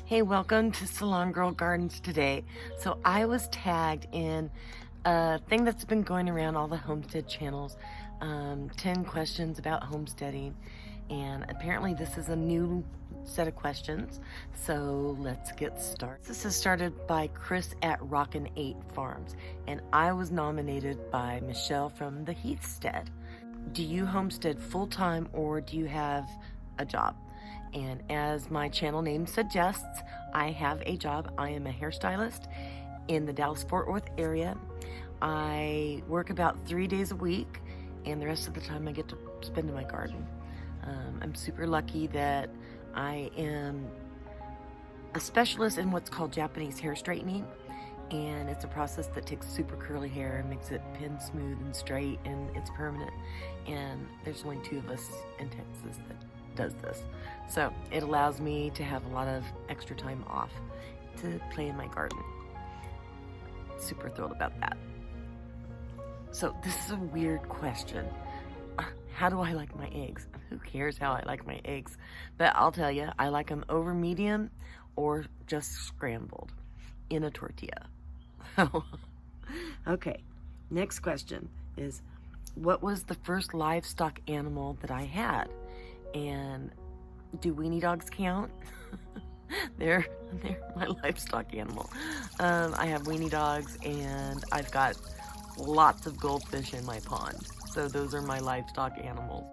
Hey, welcome to Salongirl Gardens today. So I was tagged in a thing that's been going around all the homestead channels, 10 questions about homesteading, and apparently this is a new set of questions, so let's get started. This is started by Chris at Rockin' 8 Farms, and I was nominated by Michelle from the Heath-Stead. Do you homestead full-time or do you have a job? And as my channel name suggests, I have a job. I am a hairstylist in the Dallas-Fort Worth area. I work about 3 days a week, and the rest of the time I get to spend in my garden. I'm super lucky that I am a specialist in what's called Japanese hair straightening, and it's a process that takes super curly hair and makes it pin smooth and straight, and it's permanent. And there's only 2 of us in Texas that does this, so it allows me to have a lot of extra time off to play in my garden. Super thrilled about that. So this is a weird question. How do I like my eggs? Who cares how I like my eggs? But I'll tell you, I like them over medium or just scrambled in a tortilla. Okay, next question is, what was the first livestock animal that I had? And do weenie dogs count? they're my livestock animal. I have weenie dogs, and I've got lots of goldfish in my pond. So those are my livestock animals.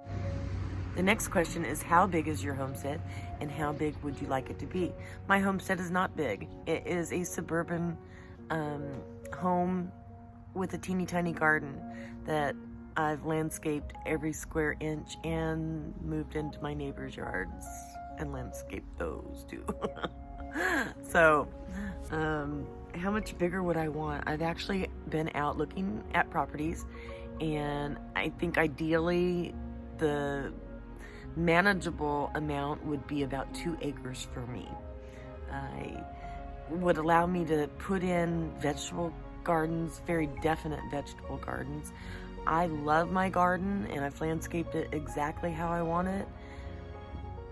The next question is, how big is your homestead and how big would you like it to be? My homestead is not big. It is a suburban home with a teeny tiny garden that I've landscaped every square inch and moved into my neighbor's yards and landscaped those too. So, how much bigger would I want? I've actually been out looking at properties, and I think ideally the manageable amount would be about 2 acres for me. I would allow me to put in vegetable gardens, very definite vegetable gardens. I love my garden, and I've landscaped it exactly how I want it,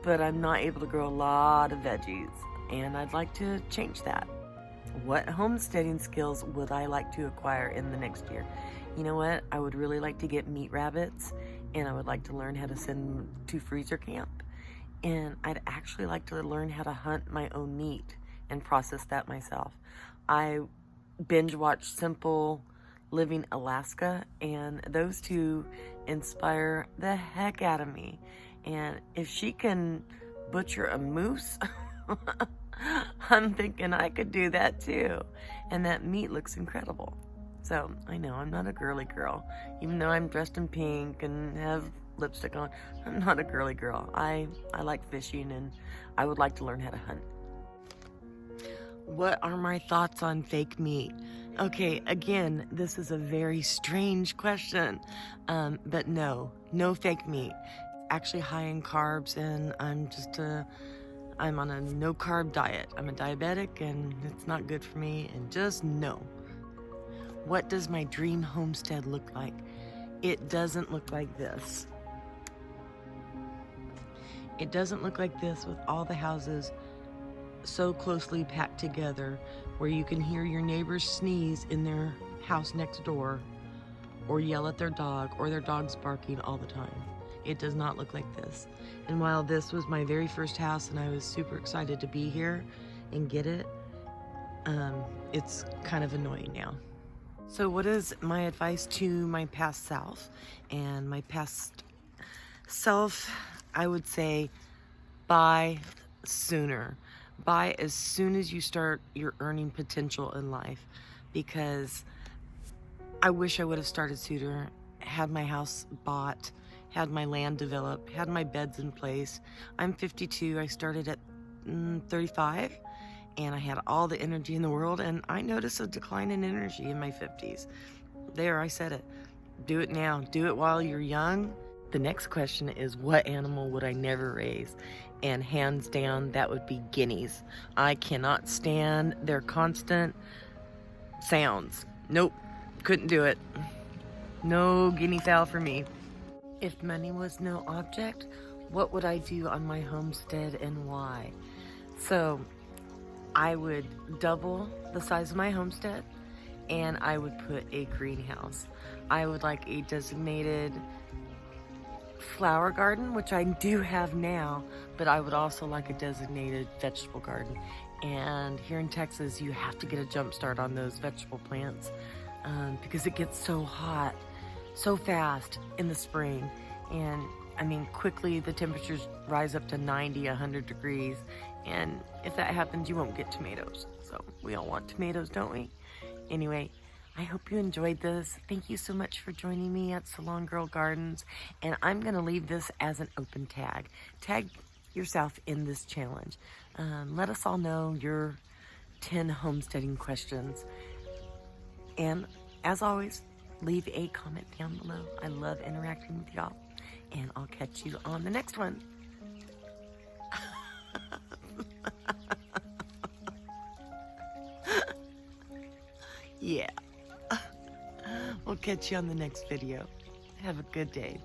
but I'm not able to grow a lot of veggies, and I'd like to change that. What homesteading skills would I like to acquire in the next year? You know what? I would really like to get meat rabbits, and I would like to learn how to send them to freezer camp, and I'd actually like to learn how to hunt my own meat and process that myself. I binge watch Simple Living Alaska, and those 2 inspire the heck out of me. And if she can butcher a moose, I'm thinking I could do that too. And that meat looks incredible. So I know I'm not a girly girl, even though I'm dressed in pink and have lipstick on. I'm not a girly girl. I like fishing, and I would like to learn how to hunt. What are my thoughts on fake meat? Okay, again, this is a very strange question, but no fake meat. Actually high in carbs, and I'm on a no carb diet. I'm a diabetic, and it's not good for me, and just no. What does my dream homestead look like? It doesn't look like this. It doesn't look like this with all the houses so closely packed together where you can hear your neighbors sneeze in their house next door or yell at their dog, or their dog's barking all the time. It does not look like this. And while this was my very first house and I was super excited to be here and get it, it's kind of annoying now. So what is my advice to my past self? And my past self, I would say, buy sooner. Buy as soon as you start your earning potential in life, because I wish I would have started sooner, had my house bought, had my land developed, had my beds in place. I'm 52, I started at 35, and I had all the energy in the world, and I noticed a decline in energy in my 50s. There, I said it. Do it now. Do it while you're young. The next question is, what animal would I never raise? And hands down, that would be guineas. I cannot stand their constant sounds. Nope, couldn't do it. No guinea fowl for me. If money was no object, what would I do on my homestead and why? So I would double the size of my homestead, and I would put a greenhouse. I would like a designated flower garden, which I do have now, but I would also like a designated vegetable garden. And here in Texas, you have to get a jump start on those vegetable plants because it gets so hot so fast in the spring. And I mean, quickly the temperatures rise up to 90, 100 degrees. And if that happens, you won't get tomatoes. So we all want tomatoes, don't we? Anyway, I hope you enjoyed this. Thank you so much for joining me at Salongirl Gardens. And I'm going to leave this as an open tag. Tag yourself in this challenge. Let us all know your 10 homesteading questions. And as always, leave a comment down below. I love interacting with y'all. And I'll catch you on the next one. Yeah. We'll catch you on the next video. Have a good day.